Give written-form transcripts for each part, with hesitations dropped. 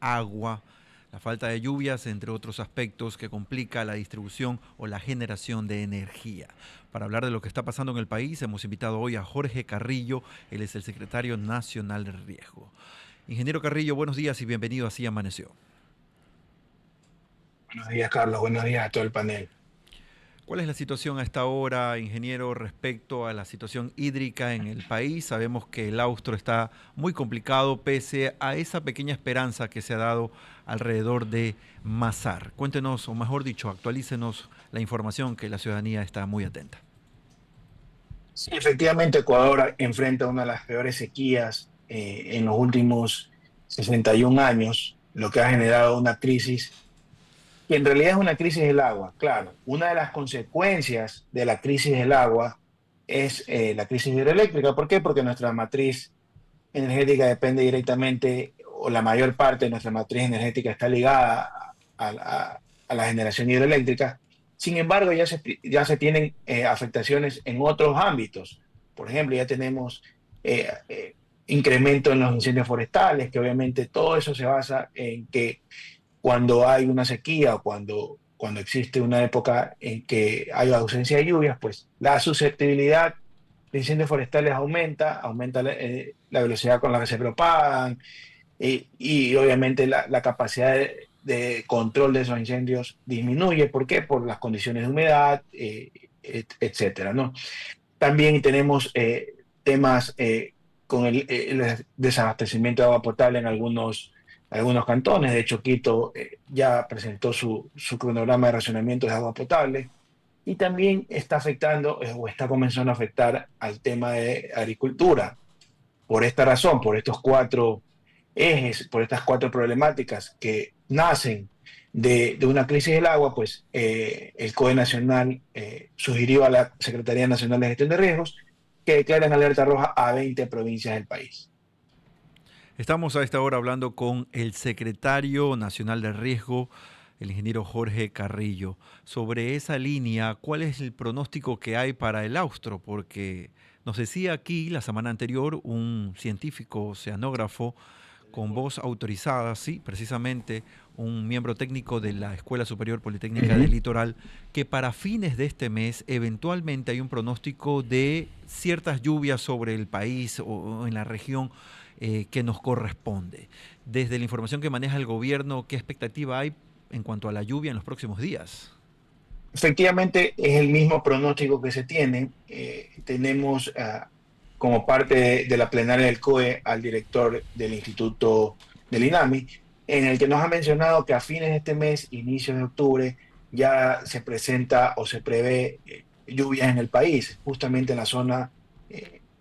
agua, la falta de lluvias, entre otros aspectos que complica la distribución o la generación de energía. Para hablar de lo que está pasando en el país, hemos invitado hoy a Jorge Carrillo, él es el secretario nacional de riesgo. Ingeniero Carrillo, buenos días y bienvenido a Así Amaneció. Buenos días, Carlos. Buenos días a todo el panel. ¿Cuál es la situación a esta hora, ingeniero, respecto a la situación hídrica en el país? Sabemos que el austro está muy complicado pese a esa pequeña esperanza que se ha dado alrededor de Masar. Cuéntenos, o mejor dicho, actualícenos la información que la ciudadanía está muy atenta. Sí, efectivamente, Ecuador enfrenta una de las peores sequías en los últimos 61 años, lo que ha generado una crisis, que en realidad es una crisis del agua. Claro, una de las consecuencias de la crisis del agua es la crisis hidroeléctrica. ¿Por qué? Porque nuestra matriz energética depende directamente, o la mayor parte de nuestra matriz energética está ligada a la generación hidroeléctrica. Sin embargo, ya se tienen afectaciones en otros ámbitos. Por ejemplo, ya tenemos eh, eh, incremento en los incendios forestales, que obviamente todo eso se basa en que cuando hay una sequía o cuando existe una época en que hay ausencia de lluvias, pues la susceptibilidad de incendios forestales aumenta la velocidad con la que se propagan y obviamente la capacidad de control de esos incendios disminuye. ¿Por qué? Por las condiciones de humedad, etcétera, ¿no? También tenemos temas con el desabastecimiento de agua potable en algunos cantones. De hecho, Quito ya presentó su cronograma de racionamiento de agua potable y también está afectando o está comenzando a afectar al tema de agricultura. Por esta razón, por estos cuatro ejes, por estas cuatro problemáticas que nacen de una crisis del agua, pues el COE Nacional sugirió a la Secretaría Nacional de Gestión de Riesgos que declaren alerta roja a 20 provincias del país. Estamos a esta hora hablando con el secretario nacional de riesgo, el ingeniero Jorge Carrillo. Sobre esa línea, ¿cuál es el pronóstico que hay para el austro? Porque nos decía aquí la semana anterior un científico oceanógrafo con voz autorizada, sí, precisamente un miembro técnico de la Escuela Superior Uh Politécnica del -huh. Litoral, que para fines de este mes eventualmente hay un pronóstico de ciertas lluvias sobre el país o en la región que nos corresponde. Desde la información que maneja el gobierno, ¿qué expectativa hay en cuanto a la lluvia en los próximos días? Efectivamente, es el mismo pronóstico que se tiene. Tenemos como parte de la plenaria del COE al director del Instituto del INAMI, en el que nos ha mencionado que a fines de este mes, inicios de octubre, ya se presenta o se prevé lluvias en el país, justamente en la zona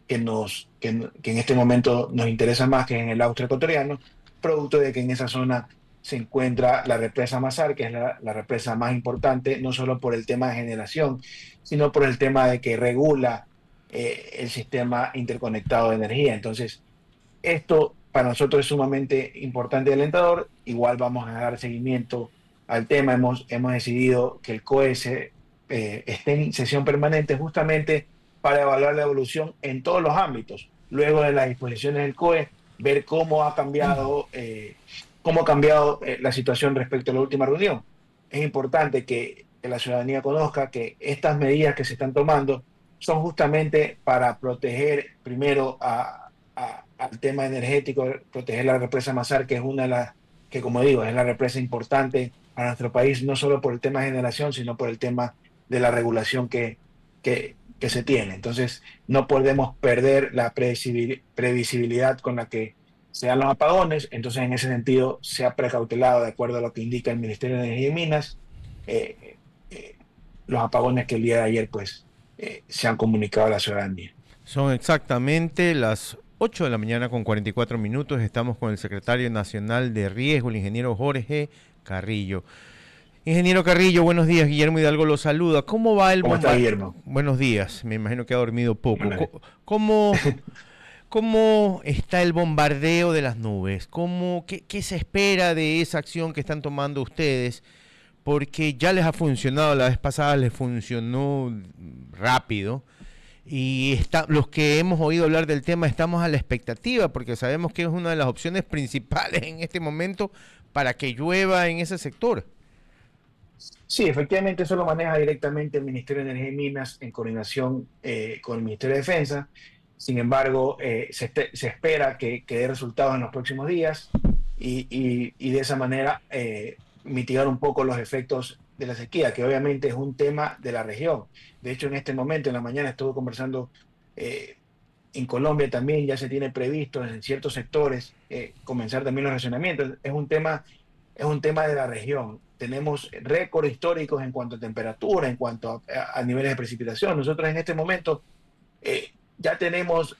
que en este momento nos interesa más, que es en el austro ecuatoriano, producto de que en esa zona se encuentra la represa Masar, que es la represa más importante, no solo por el tema de generación, sino por el tema de que regula el sistema interconectado de energía. Entonces, esto para nosotros es sumamente importante y alentador. Igual vamos a dar seguimiento al tema. Hemos decidido que el COE esté en sesión permanente justamente para evaluar la evolución en todos los ámbitos. Luego de las disposiciones del COE, ver cómo ha cambiado la situación respecto a la última reunión. Es importante que la ciudadanía conozca que estas medidas que se están tomando son justamente para proteger primero al tema energético, proteger la represa Masar, que es una de las que, como digo, es la represa importante para nuestro país, no solo por el tema de generación, sino por el tema de la regulación que se tiene. Entonces, no podemos perder la previsibilidad con la que se dan los apagones. Entonces, en ese sentido, se ha precautelado, de acuerdo a lo que indica el Ministerio de Energía y Minas, eh, eh, los apagones que el día de ayer pues, se han comunicado a la ciudadanía. Son exactamente las 8 de la mañana con 44 minutos. Estamos con el secretario nacional de riesgo, el ingeniero Jorge Carrillo. Ingeniero Carrillo, buenos días. Guillermo Hidalgo lo saluda. ¿Cómo va el ¿Cómo está, bombardeo? Guillermo? Buenos días. Me imagino que ha dormido poco. Bueno, ¿Cómo, cómo está el bombardeo de las nubes? ¿Qué se espera de esa acción que están tomando ustedes? Porque ya les ha funcionado, la vez pasada les funcionó rápido. Y los que hemos oído hablar del tema estamos a la expectativa porque sabemos que es una de las opciones principales en este momento para que llueva en ese sector. Sí, efectivamente eso lo maneja directamente el Ministerio de Energía y Minas en coordinación con el Ministerio de Defensa. Sin embargo, se espera que dé resultados en los próximos días y de esa manera mitigar un poco los efectos de la sequía, que obviamente es un tema de la región. De hecho, en este momento, en la mañana, estuve conversando eh, en Colombia también, ya se tiene previsto en ciertos sectores comenzar también los racionamientos. Es un tema de la región. Tenemos récords históricos en cuanto a temperatura, en cuanto a niveles de precipitación. Nosotros en este momento ya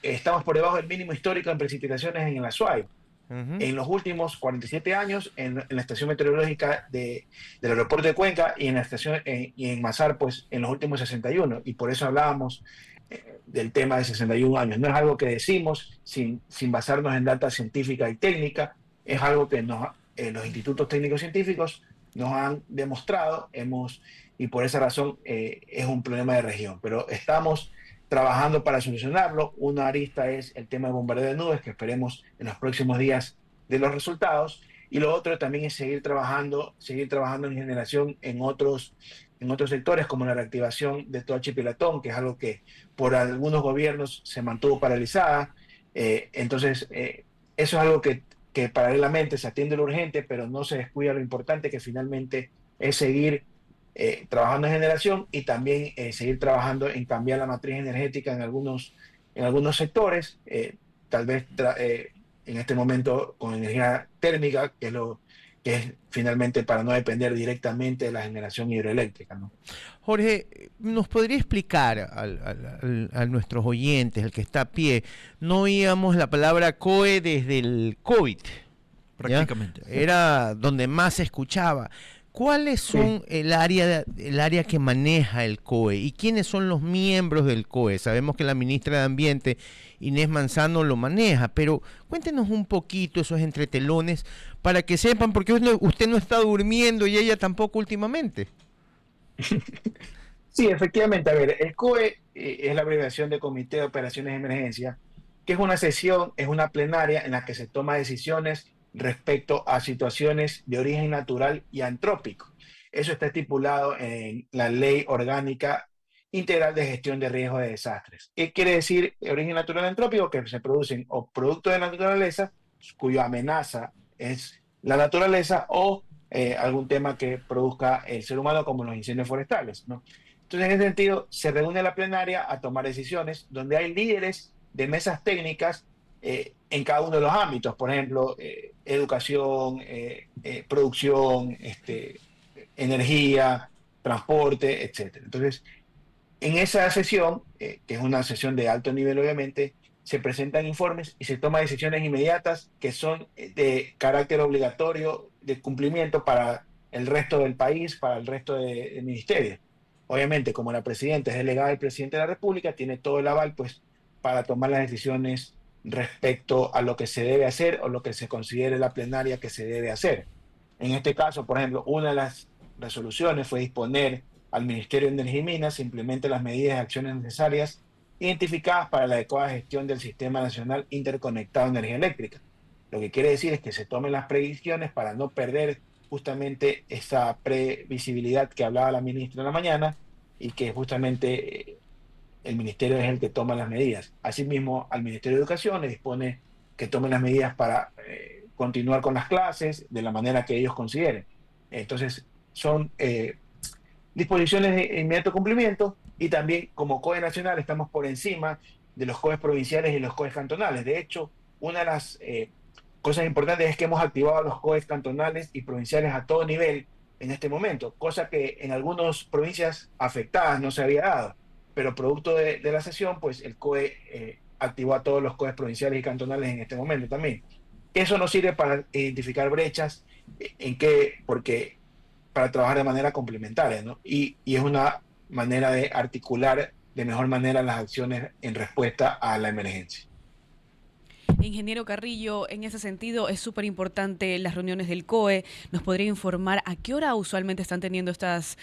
estamos por debajo del mínimo histórico en precipitaciones en el Azuay. Ujú. En los últimos 47 años, en la estación meteorológica del aeropuerto de Cuenca y en la estación y en Mazar, pues en los últimos 61. Y por eso hablábamos del tema de 61 años. No es algo que decimos sin basarnos en data científica y técnica, es algo que los institutos técnicos científicos nos han demostrado, y por esa razón es un problema de región. Pero estamos trabajando para solucionarlo. Una arista es el tema de bombardeo de nubes, que esperemos en los próximos días de los resultados. Y lo otro también es seguir trabajando en generación en otros sectores, como la reactivación de Toachi y Pilatón, que es algo que por algunos gobiernos se mantuvo paralizada. Eso es algo que paralelamente se atiende lo urgente, pero no se descuida lo importante, que finalmente es seguir trabajando en generación y también seguir trabajando en cambiar la matriz energética en algunos sectores, tal vez en este momento con energía térmica, que es finalmente para no depender directamente de la generación hidroeléctrica, ¿no? Jorge, ¿nos podría explicar a nuestros oyentes, el que está a pie? No oíamos la palabra COE desde el COVID, ¿ya? Prácticamente. Era donde más se escuchaba. ¿Cuáles son Sí. el área que maneja el COE y quiénes son los miembros del COE? Sabemos que la ministra de Ambiente, Inés Manzano, lo maneja, pero cuéntenos un poquito esos entretelones para que sepan, porque usted no está durmiendo y ella tampoco últimamente. Sí, efectivamente. A ver, el COE es la abreviación de Comité de Operaciones de Emergencia, que es una sesión, es una plenaria en la que se toma decisiones respecto a situaciones de origen natural y antrópico. Eso está estipulado en la Ley Orgánica Integral de Gestión de Riesgos de Desastres. ¿Qué quiere decir origen natural y antrópico? Que se producen o productos de la naturaleza, cuya amenaza es la naturaleza, o algún tema que produzca el ser humano, como los incendios forestales, ¿no? Entonces, en ese sentido, se reúne la plenaria a tomar decisiones donde hay líderes de mesas técnicas en cada uno de los ámbitos, por ejemplo, educación, producción, energía, transporte, etcétera. Entonces, en esa sesión, que es una sesión de alto nivel obviamente, se presentan informes y se toman decisiones inmediatas que son de carácter obligatorio de cumplimiento para el resto del país, para el resto de ministerios. Obviamente, como la presidenta es delegada del presidente de la República, tiene todo el aval pues, para tomar las decisiones respecto a lo que se debe hacer o lo que se considere la plenaria que se debe hacer. En este caso, por ejemplo, una de las resoluciones fue disponer al Ministerio de Energía y Minas se implementen las medidas y acciones necesarias identificadas para la adecuada gestión del Sistema Nacional Interconectado de Energía Eléctrica. Lo que quiere decir es que se tomen las previsiones para no perder justamente esa previsibilidad que hablaba la ministra en la mañana y que justamente el ministerio es el que toma las medidas. Asimismo, al Ministerio de Educación le dispone que tomen las medidas para continuar con las clases de la manera que ellos consideren. Entonces, son disposiciones de inmediato cumplimiento y también como COE nacional estamos por encima de los COEs provinciales y los COEs cantonales. De hecho, una de las cosas importantes es que hemos activado los COEs cantonales y provinciales a todo nivel en este momento, cosa que en algunas provincias afectadas no se había dado, pero producto de la sesión, pues el COE activó a todos los COEs provinciales y cantonales en este momento también. Eso nos sirve para identificar brechas porque para trabajar de manera complementaria, ¿no? Y es una manera de articular de mejor manera las acciones en respuesta a la emergencia. Ingeniero Carrillo, en ese sentido es súper importante las reuniones del COE. ¿Nos podría informar a qué hora usualmente están teniendo estas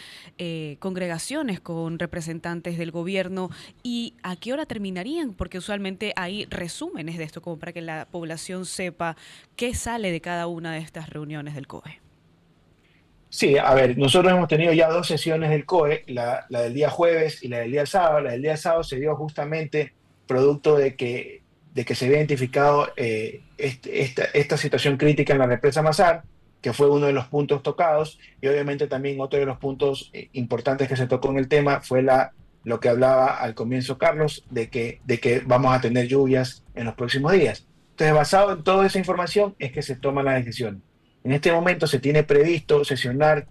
congregaciones con representantes del gobierno y a qué hora terminarían? Porque usualmente hay resúmenes de esto, como para que la población sepa qué sale de cada una de estas reuniones del COE. Sí, a ver, nosotros hemos tenido ya dos sesiones del COE, la del día jueves y la del día sábado. La del día sábado se dio justamente producto de que se había identificado esta situación crítica en la represa Masar, que fue uno de los puntos tocados, y obviamente también otro de los puntos importantes que se tocó en el tema fue lo que hablaba al comienzo Carlos, de que vamos a tener lluvias en los próximos días. Entonces, basado en toda esa información, es que se toman las decisiones. En este momento se tiene previsto sesionar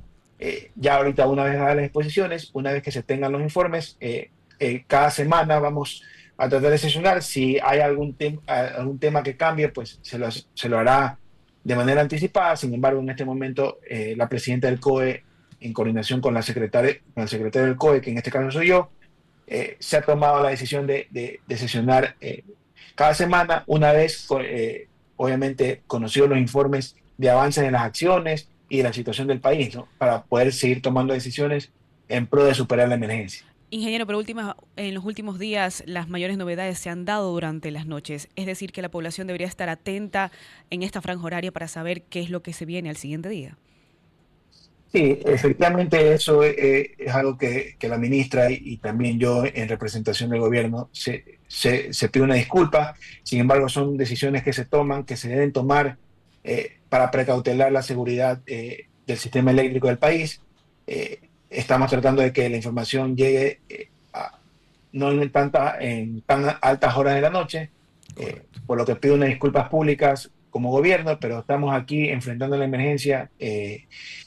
ya ahorita una vez dadas las exposiciones, una vez que se tengan los informes, cada semana vamos a tratar de sesionar. Si hay algún tema que cambie, pues se lo hará de manera anticipada. Sin embargo, en este momento la presidenta del COE, en coordinación con con el secretario del COE, que en este caso soy yo, se ha tomado la decisión de sesionar cada semana, una vez, obviamente, conocidos los informes de avances en las acciones y de la situación del país, ¿no? Para poder seguir tomando decisiones en pro de superar la emergencia. Ingeniero, pero en los últimos días las mayores novedades se han dado durante las noches, es decir, que la población debería estar atenta en esta franja horaria para saber qué es lo que se viene al siguiente día. Sí, efectivamente eso es algo que la ministra y también yo en representación del gobierno se pide una disculpa. Sin embargo, son decisiones que se toman, que se deben tomar para precautelar la seguridad del sistema eléctrico del país. Estamos tratando de que la información llegue no en tan altas horas de la noche, por lo que pido unas disculpas públicas como gobierno, pero estamos aquí enfrentando la emergencia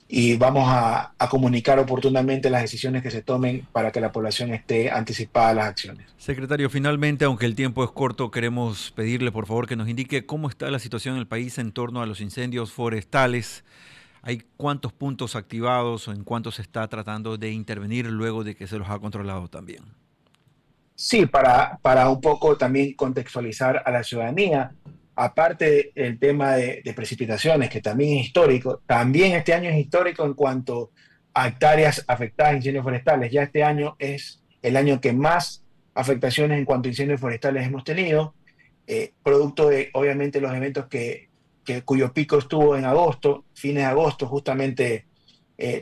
y vamos a comunicar oportunamente las decisiones que se tomen para que la población esté anticipada a las acciones. Secretario, finalmente, aunque el tiempo es corto, queremos pedirle por favor que nos indique cómo está la situación en el país en torno a los incendios forestales. ¿Hay cuántos puntos activados o en cuántos se está tratando de intervenir luego de que se los ha controlado también? Sí, para un poco también contextualizar a la ciudadanía, aparte del tema de precipitaciones, que también es histórico, también este año es histórico en cuanto a hectáreas afectadas en incendios forestales. Ya este año es el año que más afectaciones en cuanto a incendios forestales hemos tenido, producto de, obviamente, los eventos cuyo pico estuvo en agosto, fines de agosto, justamente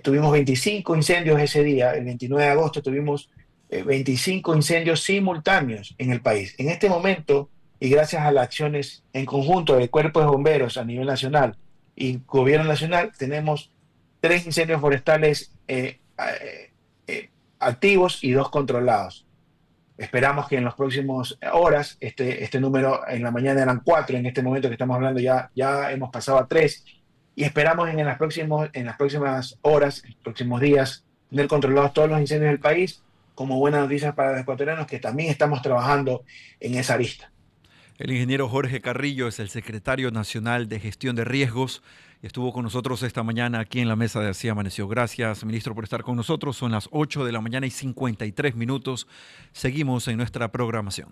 tuvimos 25 incendios ese día. El 29 de agosto tuvimos 25 incendios simultáneos en el país. En este momento, y gracias a las acciones en conjunto de cuerpos de bomberos a nivel nacional y gobierno nacional, tenemos 3 incendios forestales activos y 2 controlados. Esperamos que en las próximas horas, este número en la mañana eran 4, en este momento que estamos hablando ya hemos pasado a 3, y esperamos en las próximas horas, en los próximos días, tener controlados todos los incendios del país, como buenas noticias para los ecuatorianos, que también estamos trabajando en esa arista. El ingeniero Jorge Carrillo es el secretario nacional de Gestión de Riesgos y estuvo con nosotros esta mañana aquí en la mesa de Así Amaneció. Gracias, ministro, por estar con nosotros. Son las 8 de la mañana y 53 minutos. Seguimos en nuestra programación.